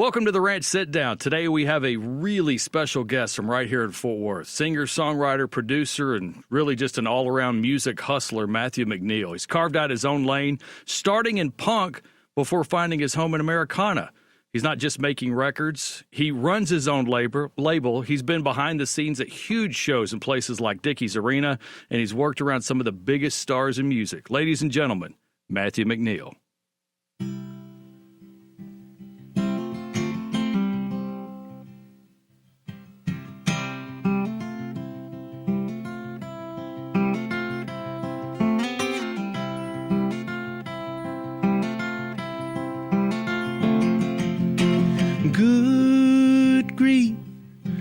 Welcome to the Ranch Sitdown. Today we have a really special guest from right here in Fort Worth. Singer-songwriter, producer, and really just an all-around music hustler, Matthew McNeal. He's carved out his own lane, starting in punk before finding his home in Americana. He's not just making records. He runs his own label. He's been behind the scenes at huge shows in places like Dickies Arena, and he's worked around some of the biggest stars in music. Ladies and gentlemen, Matthew McNeal. Good grief,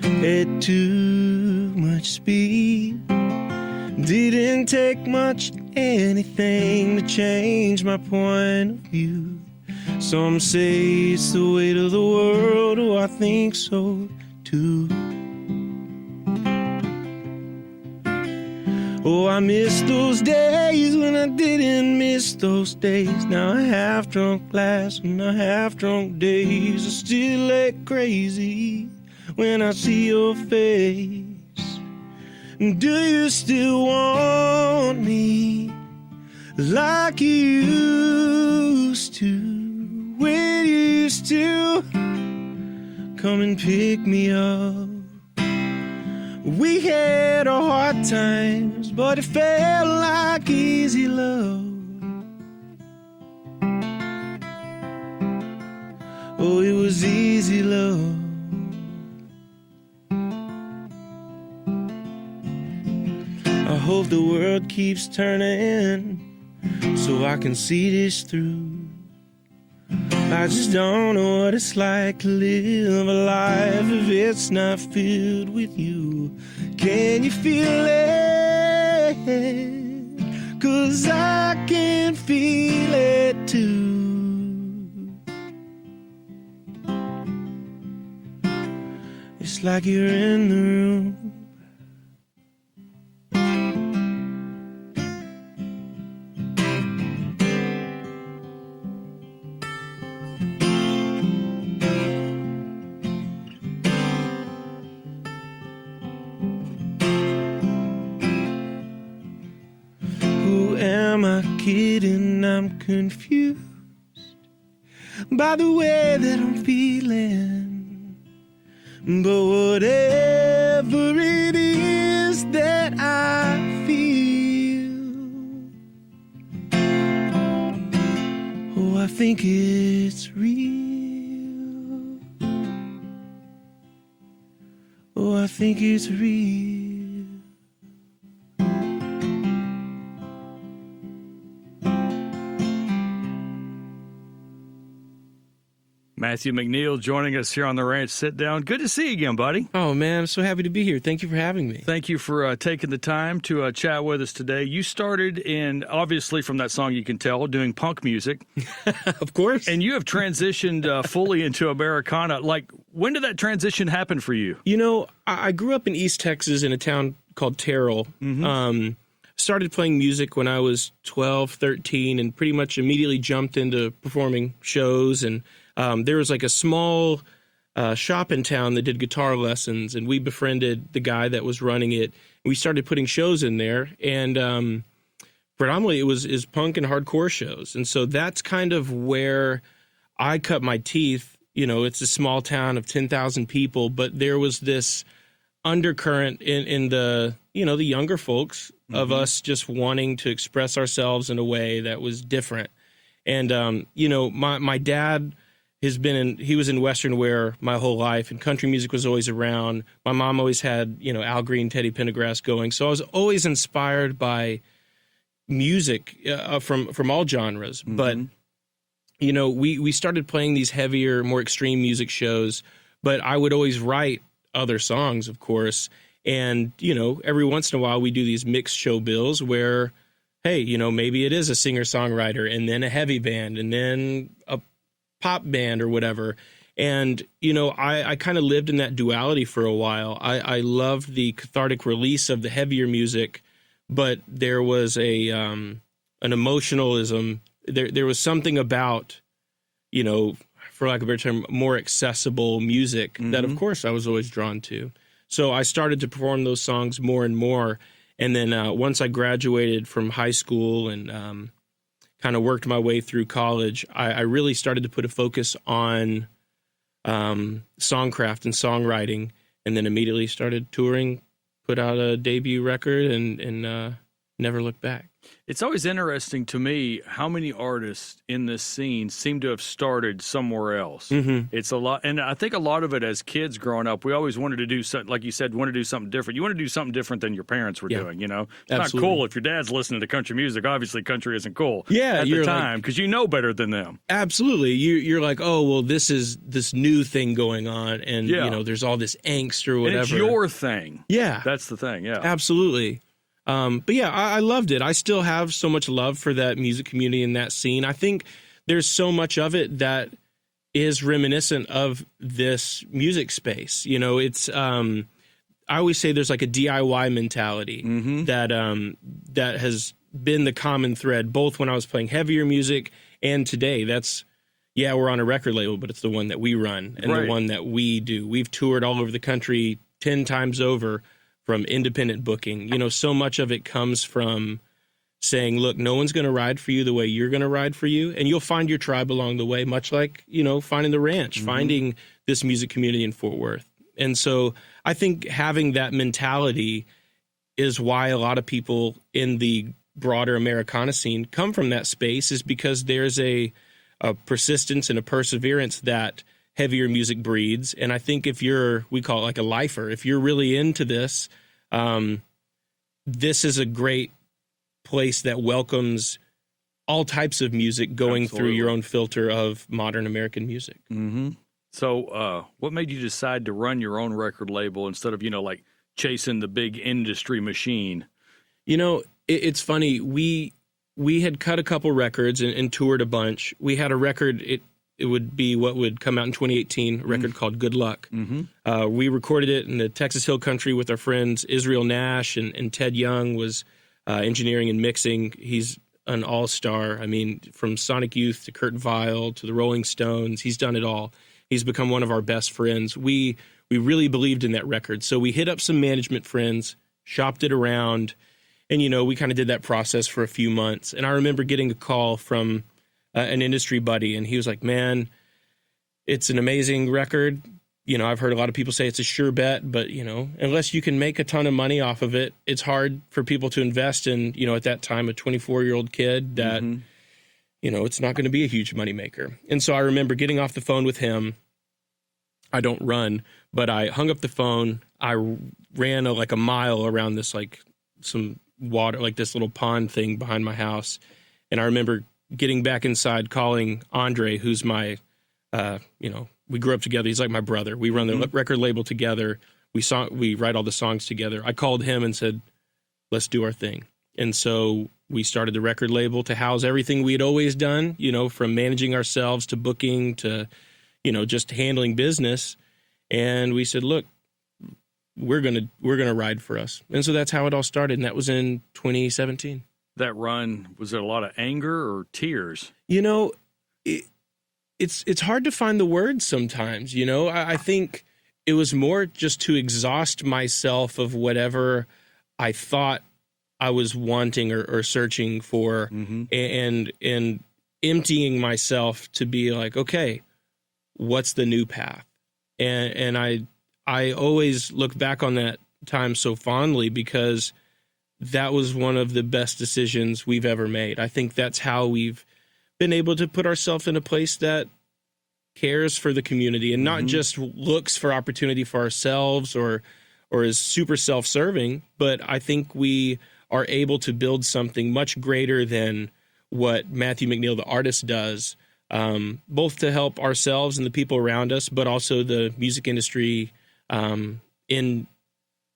at too much speed. Didn't take much anything to change my point of view. Some say it's the weight of the world, oh, I think so too. Oh, I miss those days when I didn't miss those days. Now I have drunk glass and I have drunk days. I still act crazy when I see your face. Do you still want me like you used to? When you used to come and pick me up. We had our hard times, but it felt like easy love. Oh, it was easy love. I hope the world keeps turning so I can see this through. I just don't know what it's like to live a life if it's not filled with you. Can you feel it? 'Cause I can feel it too. It's like you're in the room. Am I kidding? I'm confused by the way that I'm feeling. But whatever it is that I feel, oh, I think it's real. Oh, I think it's real. Matthew McNeal joining us here on the Ranch Sitdown. Good to see you again, buddy. Oh, man, I'm so happy to be here. Thank you for having me. Thank you for taking the time to chat with us today. You started in, obviously from that song you can tell, doing punk music. Of course. And you have transitioned fully into Americana. Like, when did that transition happen for you? You know, I grew up in East Texas in a town called Terrell. Mm-hmm. Started playing music when I was 12, 13, and pretty much immediately jumped into performing shows. And there was like a small shop in town that did guitar lessons, and we befriended the guy that was running it. We started putting shows in there, and predominantly it was punk and hardcore shows. And so that's kind of where I cut my teeth. You know, it's a small town of 10,000 people, but there was this undercurrent in the, you know, the younger folks of us just wanting to express ourselves in a way that was different. And, you know, my dad he was in Western wear my whole life, and country music was always around. My mom always had, you know, Al Green, Teddy Pendergrass going. So I was always inspired by music from all genres. Mm-hmm. But, you know, we started playing these heavier, more extreme music shows, but I would always write other songs, of course. And, you know, every once in a while we do these mixed show bills where, hey, you know, maybe it is a singer-songwriter and then a heavy band and then a pop band or whatever. And, you know, I kind of lived in that duality for a while. I loved the cathartic release of the heavier music, but there was an emotionalism. There was something about, you know, for lack of a better term, more accessible music that, of course, I was always drawn to. So I started to perform those songs more and more. And then once I graduated from high school and kind of worked my way through college, I really started to put a focus on songcraft and songwriting, and then immediately started touring, put out a debut record, and never looked back. It's always interesting to me how many artists in this scene seem to have started somewhere else. It's a lot, and I think a lot of it as kids growing up, we always wanted to do something, like you said, want to do something different. You want to do something different than your parents were doing, It's Absolutely. not cool if your dad's listening to country music. Obviously, country isn't cool Yeah, at the time because you know better than them. Absolutely. You're like, oh, well, this is this new thing going on, and, there's all this angst or whatever. And it's your thing. Yeah. That's the thing, Absolutely. But yeah, I loved it. I still have so much love for that music community and that scene. I think there's so much of it that is reminiscent of this music space. It's I always say there's like a DIY mentality that has been the common thread, both when I was playing heavier music and today. We're on a record label, but it's the one that we run and the one that we do. We've toured all over the country 10 times over. From independent booking, so much of it comes from saying, look, no one's going to ride for you the way you're going to ride for you. And you'll find your tribe along the way, much like, finding the ranch, finding this music community in Fort Worth. And so I think having that mentality is why a lot of people in the broader Americana scene come from that space, is because there's a persistence and a perseverance that heavier music breeds. And I think we call it like a lifer, if you're really into this, this is a great place that welcomes all types of music going through your own filter of modern American music. So what made you decide to run your own record label instead of, like chasing the big industry machine? It's funny. We had cut a couple records and toured a bunch. We had a record, it would be what would come out in 2018, a record called Good Luck. We recorded it in the Texas Hill Country with our friends Israel Nash, and Ted Young was engineering and mixing. He's an all-star. I mean, from Sonic Youth to Kurt Weill to the Rolling Stones, he's done it all. He's become one of our best friends. We really believed in that record. So we hit up some management friends, shopped it around, and, we kind of did that process for a few months. And I remember getting a call from an industry buddy, and he was like, man, it's an amazing record. I've heard a lot of people say it's a sure bet, but, unless you can make a ton of money off of it, it's hard for people to invest in, at that time, a 24-year-old kid that, it's not going to be a huge moneymaker. And so I remember getting off the phone with him. I don't run, but I hung up the phone. I ran a mile around this, some water, this little pond thing behind my house. And I remember getting back inside, calling Andre, who's my, we grew up together. He's like my brother. We run the record label together. We write all the songs together. I called him and said, let's do our thing. And so we started the record label to house everything we had always done, from managing ourselves to booking to, just handling business. And we said, look, we're going to ride for us. And so that's how it all started. And that was in 2017. That run, was there a lot of anger or tears? It's hard to find the words sometimes. I think it was more just to exhaust myself of whatever I thought I was wanting or searching for, and emptying myself to be like, okay, what's the new path? And I always look back on that time so fondly, because that was one of the best decisions we've ever made. I think that's how we've been able to put ourselves in a place that cares for the community and not just looks for opportunity for ourselves or is super self-serving, but I think we are able to build something much greater than what Matthew McNeal, the artist, does, both to help ourselves and the people around us, but also the music industry in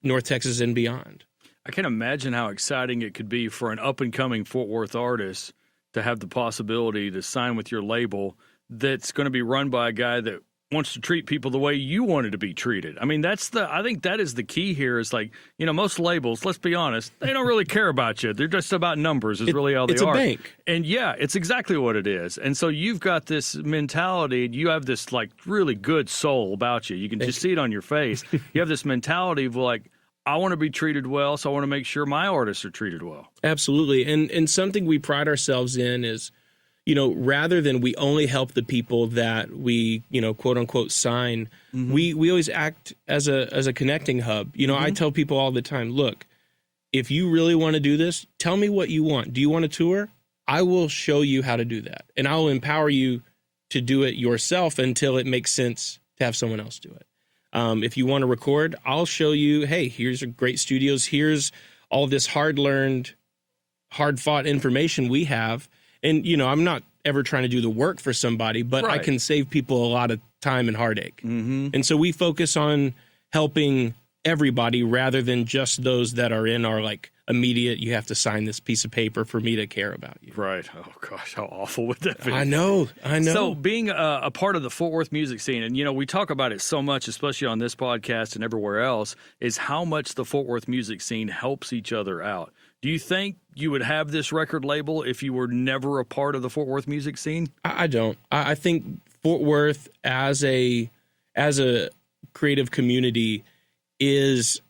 North Texas and beyond. I can imagine how exciting it could be for an up-and-coming Fort Worth artist to have the possibility to sign with your label that's going to be run by a guy that wants to treat people the way you wanted to be treated. I mean, I think that is the key here is like, most labels, let's be honest, they don't really care about you. They're just about numbers is really all they are. It's a bank. And yeah, it's exactly what it is. And so you've got this mentality, you have this like really good soul about you. You can just see it on your face. You have this mentality of like, I want to be treated well, so I want to make sure my artists are treated well. Absolutely. And something we pride ourselves in is, rather than we only help the people that we, quote unquote sign, we always act as a connecting hub. I tell people all the time, look, if you really want to do this, tell me what you want. Do you want a tour? I will show you how to do that. And I will empower you to do it yourself until it makes sense to have someone else do it. If you want to record, I'll show you, hey, here's great studios. Here's all this hard-learned, hard-fought information we have. And, I'm not ever trying to do the work for somebody, but right. I can save people a lot of time and heartache. And so we focus on helping everybody rather than just those that are in our, like, immediate, you have to sign this piece of paper for me to care about you. Right. Oh, gosh, how awful would that be? I know. So being a part of the Fort Worth music scene, and, we talk about it so much, especially on this podcast and everywhere else, is how much the Fort Worth music scene helps each other out. Do you think you would have this record label if you were never a part of the Fort Worth music scene? I don't. I think Fort Worth as a creative community is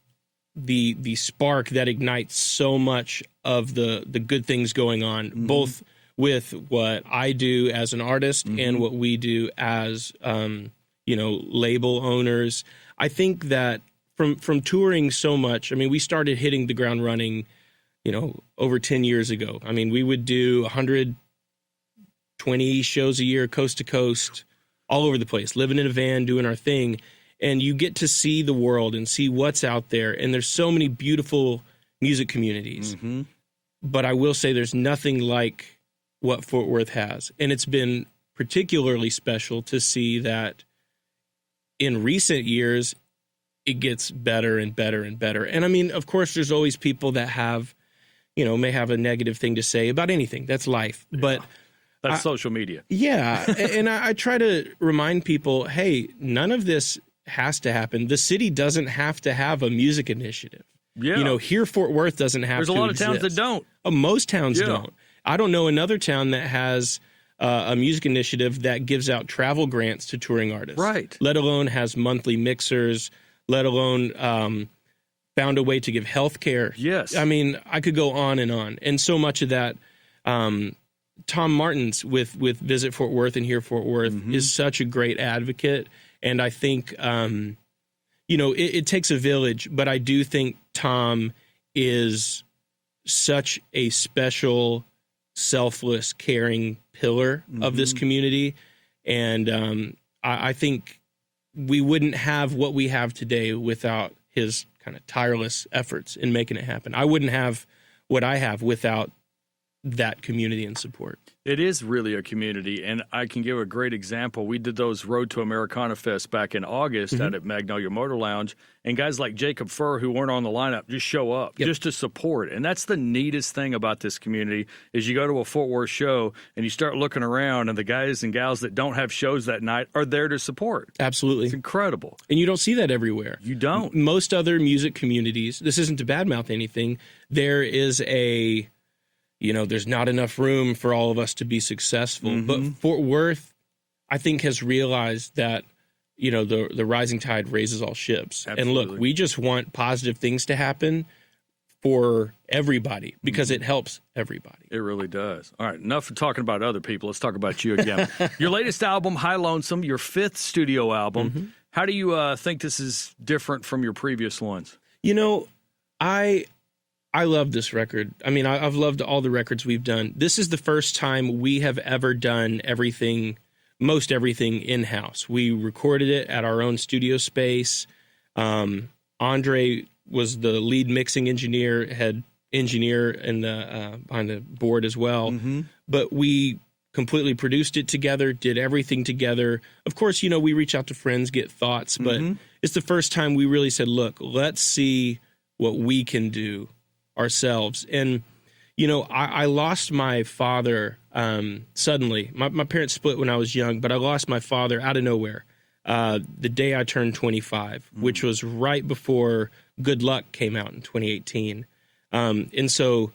the spark that ignites so much of the good things going on, both with what I do as an artist and what we do as label owners. I think that from touring so much, I mean, we started hitting the ground running, over 10 years ago. I mean, we would do 120 shows a year, coast to coast, all over the place, living in a van, doing our thing. And you get to see the world and see what's out there. And there's so many beautiful music communities. But I will say there's nothing like what Fort Worth has. And it's been particularly special to see that in recent years, it gets better and better and better. And I mean, of course, there's always people that have, may have a negative thing to say about anything. That's life. Yeah. But that's social media. Yeah. And I try to remind people, hey, none of this has to happen. The city doesn't have to have a music initiative. Yeah. Here Fort Worth doesn't have to. There's a lot of exist. towns that don't. Most towns don't. I don't know another town that has a music initiative that gives out travel grants to touring artists. Right. Let alone has monthly mixers, let alone found a way to give health care. Yes. I mean, I could go on. And so much of that, Tom Martins with Visit Fort Worth and Here Fort Worth is such a great advocate. And I think, it takes a village, but I do think Tom is such a special, selfless, caring pillar of this community. And I think we wouldn't have what we have today without his kind of tireless efforts in making it happen. I wouldn't have what I have without that community and support. It is really a community, and I can give a great example. We did those Road to Americana Fest back in August out at Magnolia Motor Lounge, and guys like Jacob Furr, who weren't on the lineup, just show up just to support. And that's the neatest thing about this community is you go to a Fort Worth show and you start looking around, and the guys and gals that don't have shows that night are there to support. Absolutely. It's incredible. And you don't see that everywhere. You don't. Most other music communities, this isn't to badmouth anything, there is there's not enough room for all of us to be successful. But Fort Worth, I think, has realized that, the rising tide raises all ships. Absolutely. And look, we just want positive things to happen for everybody because it helps everybody. It really does. All right, enough of talking about other people. Let's talk about you again. Your latest album, High Lonesome, your 5th studio album. How do you think this is different from your previous ones? I love this record. I mean, I've loved all the records we've done. This is the first time we have ever done most everything in-house. We recorded it at our own studio space. Andre was the lead mixing engineer, head engineer behind the board as well. But we completely produced it together, did everything together. Of course, we reach out to friends, get thoughts, but it's the first time we really said, look, let's see what we can do ourselves. And, I lost my father suddenly. My parents split when I was young, but I lost my father out of nowhere. the day I turned 25, which was right before Good Luck came out in 2018. And so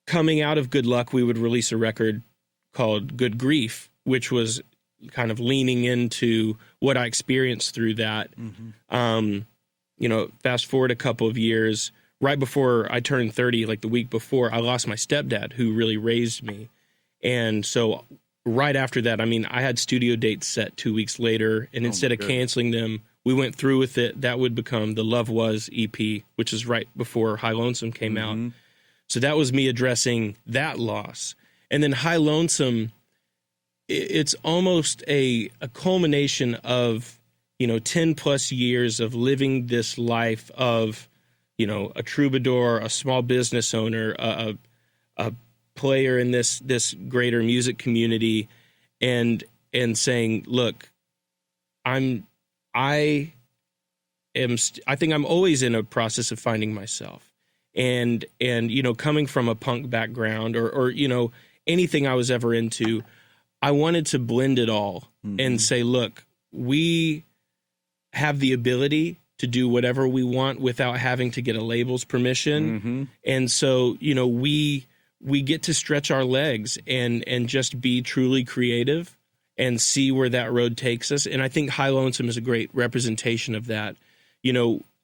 coming out of Good Luck, we would release a record called Good Grief, which was kind of leaning into what I experienced through that. Fast forward a couple of years, right before I turned 30, like the week before, I lost my stepdad who really raised me. And so right after that, I had studio dates set 2 weeks later, and instead of canceling them, we went through with it. That would become the Love Was EP, which is right before High Lonesome came out. So that was me addressing that loss. And then High Lonesome, it's almost a culmination of, 10 plus years of living this life of, a troubadour, a small business owner, a player in this greater music community, and saying, look, I think I'm always in a process of finding myself, and coming from a punk background or anything I was ever into, I wanted to blend it all and say, look, we have the ability to do whatever we want without having to get a label's permission. And so, we get to stretch our legs and just be truly creative and see where that road takes us. And I think High Lonesome is a great representation of that.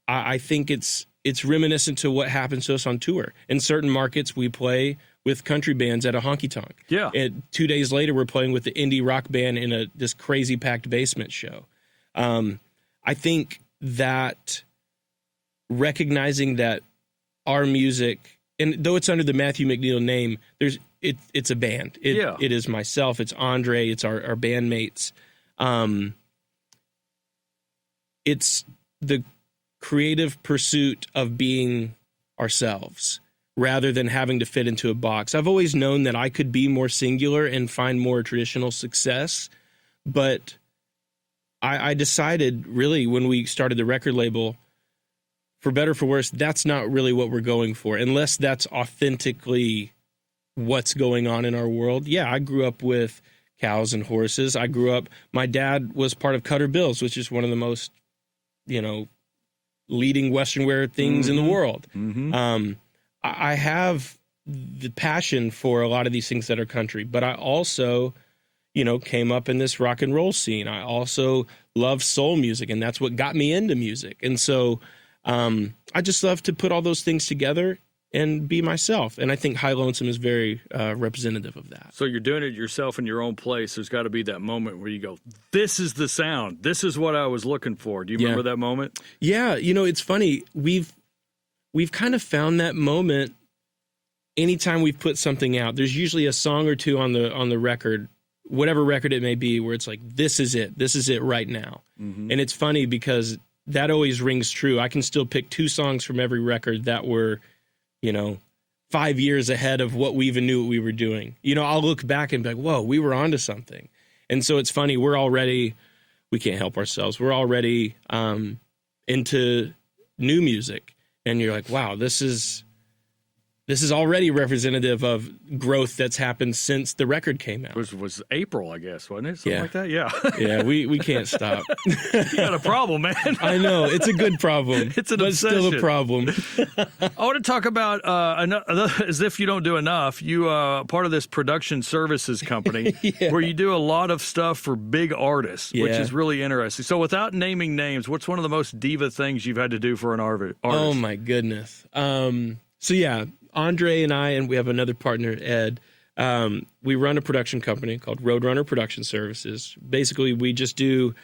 I think it's reminiscent to what happens to us on tour. In certain markets, we play with country bands at a honky tonk. Yeah. And 2 days later, we're playing with the indie rock band in this crazy packed basement show. I think that recognizing that our music, and though it's under the Matthew McNeal name, it's a band. It is myself, it's Andre, it's our bandmates. It's the creative pursuit of being ourselves rather than having to fit into a box. I've always known that I could be more singular and find more traditional success, but I decided really when we started the record label, for better or for worse, that's not really what we're going for, unless that's authentically what's going on in our world. Yeah, I grew up with cows and horses. My dad was part of Cutter Bills, which is one of the most, leading Western wear things in the world. I have the passion for a lot of these things that are country, but I also, came up in this rock and roll scene. I also love soul music, and that's what got me into music. And so I just love to put all those things together and be myself. And I think High Lonesome is very representative of that. So you're doing it yourself in your own place. There's got to be that moment where you go, this is the sound. This is what I was looking for. Do you remember that moment? Yeah. It's funny. We've kind of found that moment anytime we've put something out. There's usually a song or two on the record, whatever record it may be, where it's like, this is it. This is it right now. And it's funny because that always rings true. I can still pick 2 songs from every record that were, 5 years ahead of what we even knew what we were doing. I'll look back and be like, whoa, we were onto something. And so it's funny. We can't help ourselves. We're already into new music. And you're like, wow, this is already representative of growth that's happened since the record came out. It was April, I guess, wasn't it? Something like that? Yeah. Yeah, we can't stop. You got a problem, man. I know. It's a good problem. It's an but obsession. Still a problem. I want to talk about, as if you don't do enough, you part of this production services company where you do a lot of stuff for big artists, which is really interesting. So without naming names, what's one of the most diva things you've had to do for an artist? Oh, my goodness. So, yeah. Andre and I, and we have another partner, Ed, we run a production company called Roadrunner Production Services. Basically, we just we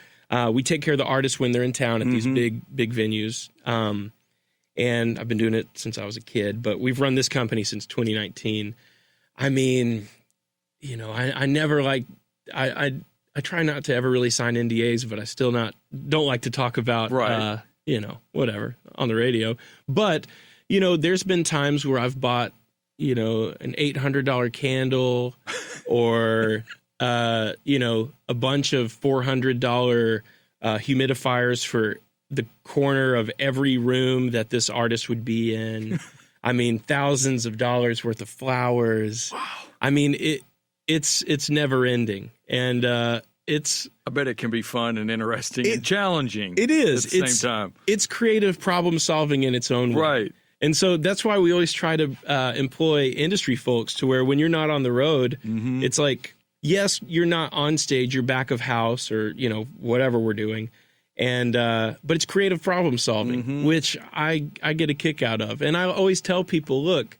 take care of the artists when they're in town at these big venues. And I've been doing it since I was a kid, but we've run this company since 2019. I never I try not to ever really sign NDAs, but I still don't like to talk about, whatever on the radio. But there's been times where I've bought, an $800 candle or, a bunch of $400 humidifiers for the corner of every room that this artist would be in. Thousands of dollars worth of flowers. Wow. It's never ending. And I bet it can be fun and interesting and challenging. It is. At the same time. It's creative problem solving in its own way. Right. And so that's why we always try to employ industry folks to where when you're not on the road, it's like, yes, you're not on stage, you're back of house or, whatever we're doing. And but it's creative problem solving, which I get a kick out of. And I always tell people, look,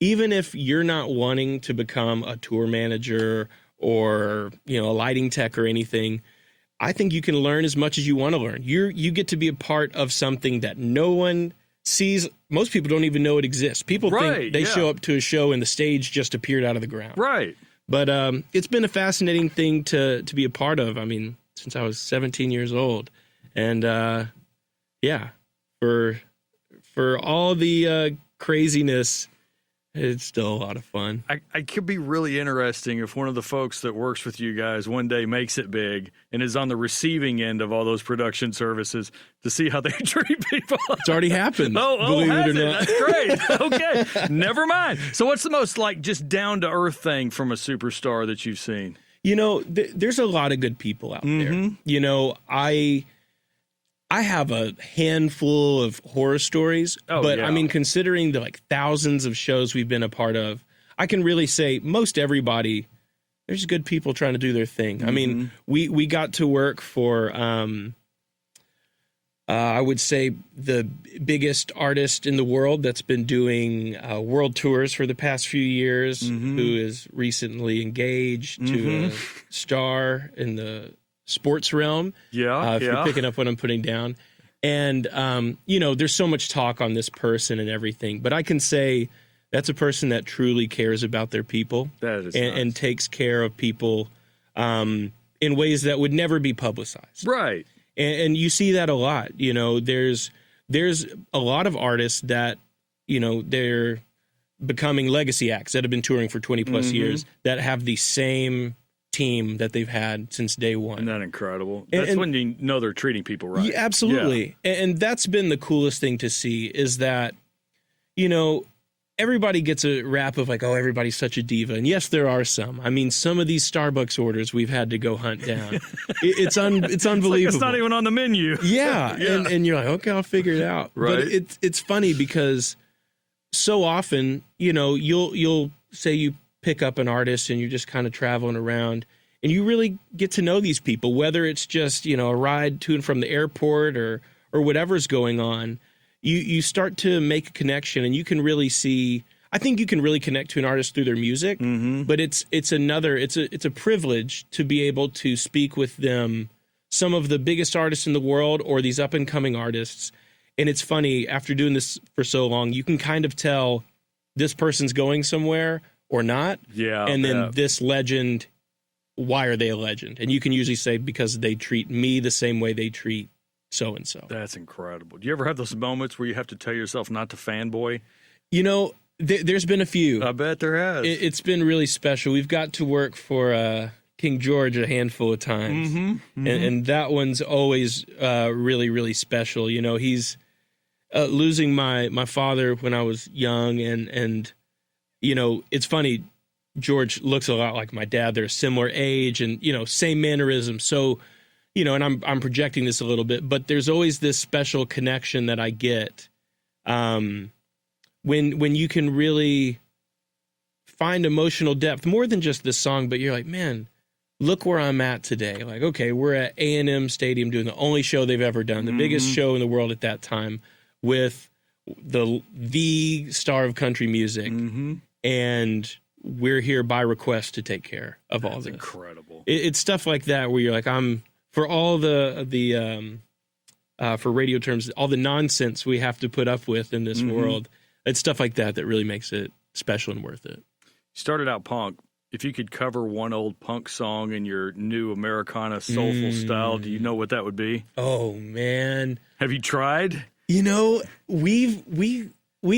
even if you're not wanting to become a tour manager or, a lighting tech or anything, I think you can learn as much as you want to learn. You get to be a part of something that no one sees. Most people don't even know it exists. People think they show up to a show and the stage just appeared out of the ground. Right. But it's been a fascinating thing to be a part of. I mean, since I was 17 years old. And for all the craziness, it's still a lot of fun. I could be really interesting if one of the folks that works with you guys one day makes it big and is on the receiving end of all those production services to see how they treat people. It's already happened. Believe it or not. That's great. Okay. Never mind. So what's the most just down to earth thing from a superstar that you've seen? There's a lot of good people out there. I have a handful of horror stories, but I mean, considering the thousands of shows we've been a part of, I can really say most everybody, there's good people trying to do their thing. I mean, we got to work for, I would say the biggest artist in the world that's been doing world tours for the past few years, who is recently engaged to a star in the sports realm. If you're picking up what I'm putting down. And, there's so much talk on this person and everything, but I can say that's a person that truly cares about their people and takes care of people in ways that would never be publicized. Right. And you see that a lot. There's a lot of artists that, they're becoming legacy acts that have been touring for 20 plus years that have the same team that they've had since day one. Isn't that incredible? That's when you know they're treating people right. Yeah, absolutely. Yeah. And that's been the coolest thing to see is that, everybody gets a rap of everybody's such a diva. And yes, there are some. I mean, some of these Starbucks orders we've had to go hunt down. It's unbelievable. It's not even on the menu. Yeah. And you're like, okay, I'll figure it out. Right. But it's funny because so often, you'll say you pick up an artist and you're just kind of traveling around and you really get to know these people, whether it's just, a ride to and from the airport or whatever's going on. You start to make a connection and you can really see, I think you can really connect to an artist through their music, but it's a privilege to be able to speak with them, some of the biggest artists in the world or these up and coming artists. And it's funny, after doing this for so long, you can kind of tell this person's going somewhere or not. Yeah. And then this legend, why are they a legend? And you can usually say because they treat me the same way they treat so-and-so. That's incredible. Do you ever have those moments where you have to tell yourself not to fanboy? There's been a few. I bet there has. It's been really special. We've got to work for King George a handful of times. And that one's always really, really special. He's losing my father when I was young and it's funny, George looks a lot like my dad. They're a similar age and, same mannerisms. So, and I'm projecting this a little bit, but there's always this special connection that I get when you can really find emotional depth, more than just this song, but you're like, man, look where I'm at today. Like, okay, we're at A&M Stadium doing the only show they've ever done, the biggest show in the world at that time with the star of country music. And we're here by request to take care of all this. That's incredible. It's stuff like that where you're like, for all the for radio terms, all the nonsense we have to put up with in this world, it's stuff like that that really makes it special and worth it. You started out punk. If you could cover one old punk song in your new Americana soulful style, do you know what that would be? Oh, man. Have you tried? We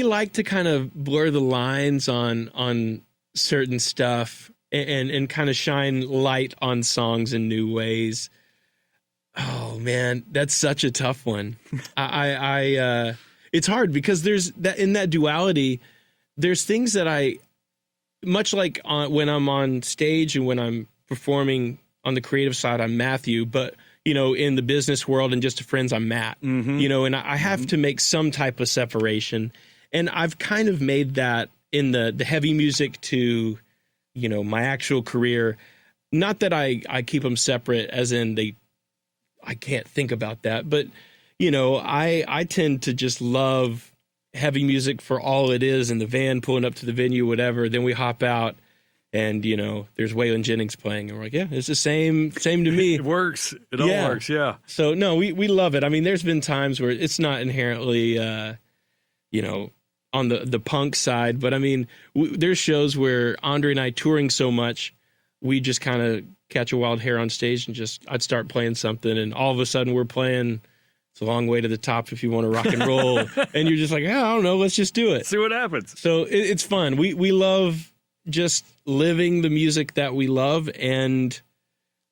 like to kind of blur the lines on certain stuff and kind of shine light on songs in new ways. Oh man, that's such a tough one. It's hard because there's that in that duality. There's things that I, much like when I'm on stage and when I'm performing on the creative side, I'm Matthew, but in the business world and just to friends, I'm Matt. And I have to make some type of separation, and I've kind of made that in the heavy music to my actual career. Not that I keep them separate, as in I can't think about that, but I tend to just love heavy music for all it is in the van, pulling up to the venue, whatever. Then we hop out and, there's Waylon Jennings playing. And we're like, yeah, it's the same to me. It works. It all works. Yeah. So no, we love it. I mean, there's been times where it's not inherently, on the punk side, but I mean, there's shows where Andre and I touring so much, we just kind of catch a wild hair on stage and I'd start playing something, and all of a sudden we're playing It's a Long Way to the Top If You Want to Rock and Roll. And you're just like, I don't know, let's just do it. See what happens. So it's fun. We love just living the music that we love and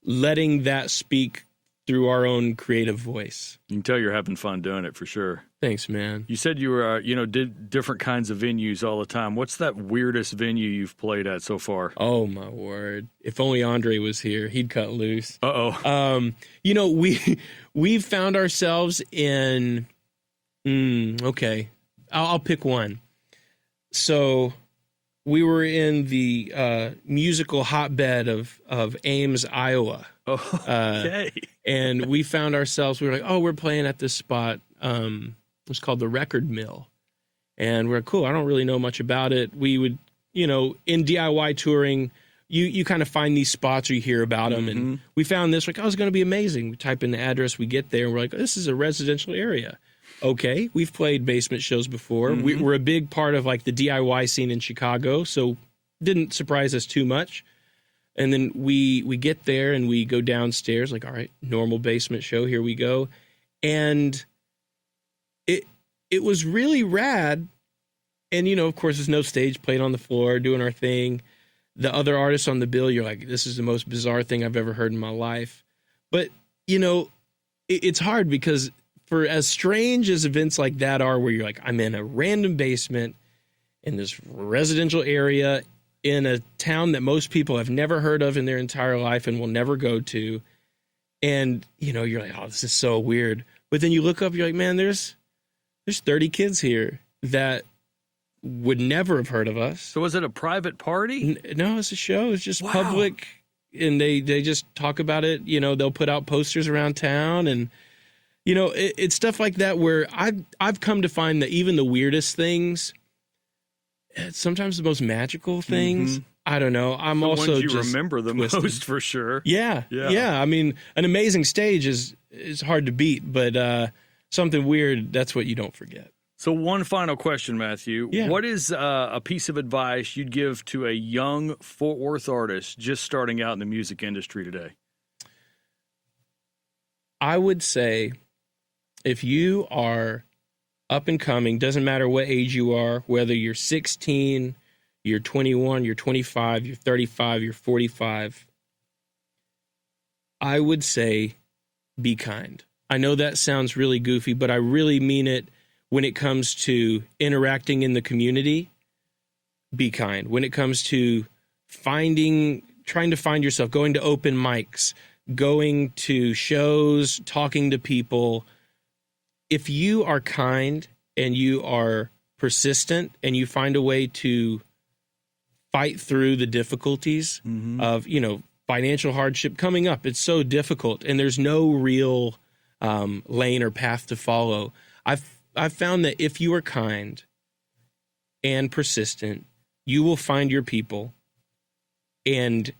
letting that speak through our own creative voice. You can tell you're having fun doing it for sure. Thanks, man. You said you were, did different kinds of venues all the time. What's that weirdest venue you've played at so far? Oh, my word. If only Andre was here, he'd cut loose. Uh-oh. We've found ourselves in, okay, I'll pick one. So we were in the musical hotbed of Ames, Iowa. Oh, okay. And we found ourselves, we were like, we're playing at this spot. It was called the Record Mill. And we're like, cool, I don't really know much about it. We would, in DIY touring, you kind of find these spots or you hear about them. Mm-hmm. And we found this, like, it's going to be amazing. We type in the address, we get there, and we're like, this is a residential area. Okay, we've played basement shows before. Mm-hmm. We're a big part of, like, the DIY scene in Chicago, so didn't surprise us too much. And then we get there and we go downstairs, like, all right, normal basement show, here we go. And it was really rad. And, of course, there's no stage, playing on the floor, doing our thing. The other artists on the bill, you're like, this is the most bizarre thing I've ever heard in my life. But, it's hard because for as strange as events like that are, where you're like, I'm in a random basement in this residential area in a town that most people have never heard of in their entire life and will never go to. And, you're like, this is so weird. But then you look up, you're like, man, there's 30 kids here that would never have heard of us. So was it a private party? No, it's a show. It's just Wow. public. And they just talk about it. They'll put out posters around town. And, it's stuff like that where I've come to find that even the weirdest things, sometimes the most magical things. Mm-hmm. I don't know. I'm the also ones you just remember the twisted. most for sure. Yeah. I mean, an amazing stage is hard to beat, but something weird, that's what you don't forget. So one final question, Matthew. Yeah. What is a piece of advice you'd give to a young Fort Worth artist just starting out in the music industry today? I would say if you are up and coming, doesn't matter what age you are, whether you're 16, you're 21, you're 25, you're 35, you're 45, I would say be kind. I know that sounds really goofy, but I really mean it when it comes to interacting in the community. Be kind. When it comes to trying to find yourself, going to open mics, going to shows, talking to people, if you are kind and you are persistent and you find a way to fight through the difficulties of, financial hardship coming up, it's so difficult and there's no real lane or path to follow. I've found that if you are kind and persistent, you will find your people, and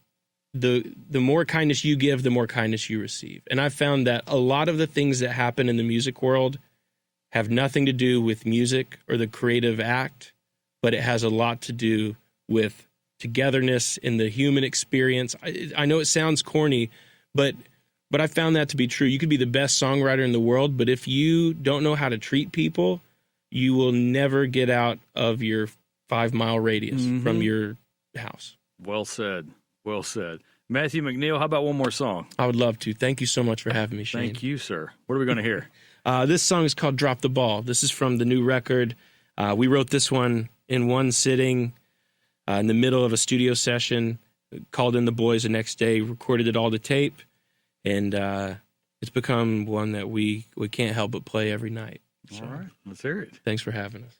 the more kindness you give, the more kindness you receive. And I've found that a lot of the things that happen in the music world have nothing to do with music or the creative act, but it has a lot to do with togetherness in the human experience. I know it sounds corny, but I found that to be true. You could be the best songwriter in the world, but if you don't know how to treat people, you will never get out of your 5-mile radius from your house. Well said. Well said. Matthew McNeal, how about one more song? I would love to. Thank you so much for having me, Shane. Thank you, sir. What are we going to hear? This song is called Drop the Ball. This is from the new record. We wrote this one in one sitting in the middle of a studio session, called in the boys the next day, recorded it all to tape, and it's become one that we can't help but play every night. So, all right, let's hear it. Thanks for having us.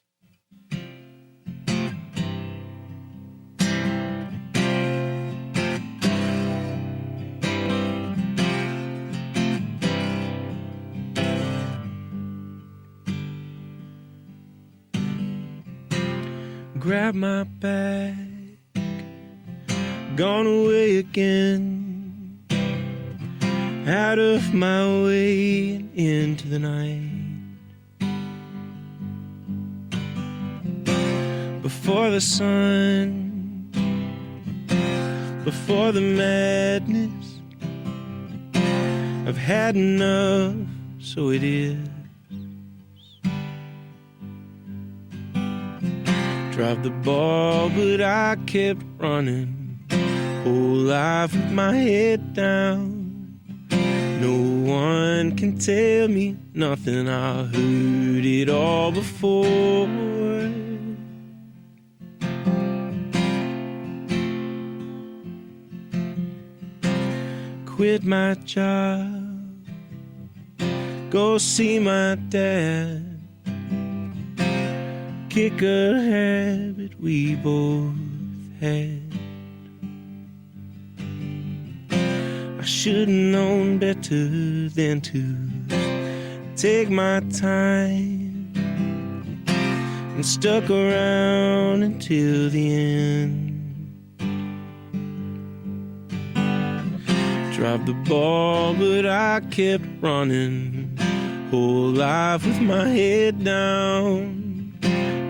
Grab my bag, gone away again, out of my way and into the night. Before the sun, before the madness, I've had enough, so it is. Dropped the ball, but I kept running, whole life with my head down. No one can tell me nothing, I heard it all before. Quit my job, go see my dad, kick a habit we both had. I should've known better than to take my time and stuck around until the end. Dropped the ball, but I kept running, whole life with my head down.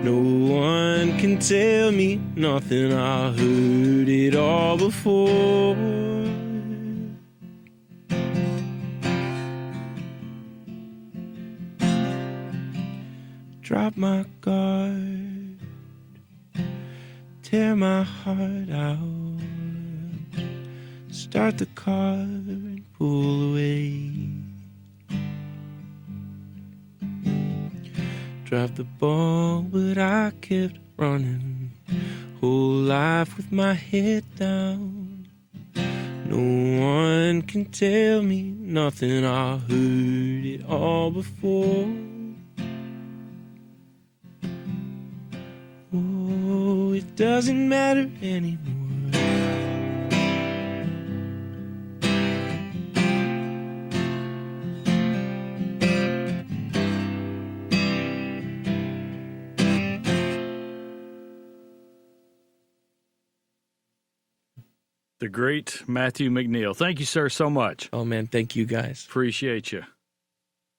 No one can tell me nothing, I heard it all before. Drop my guard, tear my heart out, start the car and pull away. Dropped the ball, but I kept running, whole life with my head down. No one can tell me nothing, I heard it all before. Oh, it doesn't matter anymore. The great Matthew McNeal. Thank you, sir, so much. Oh, man, thank you guys. Appreciate you.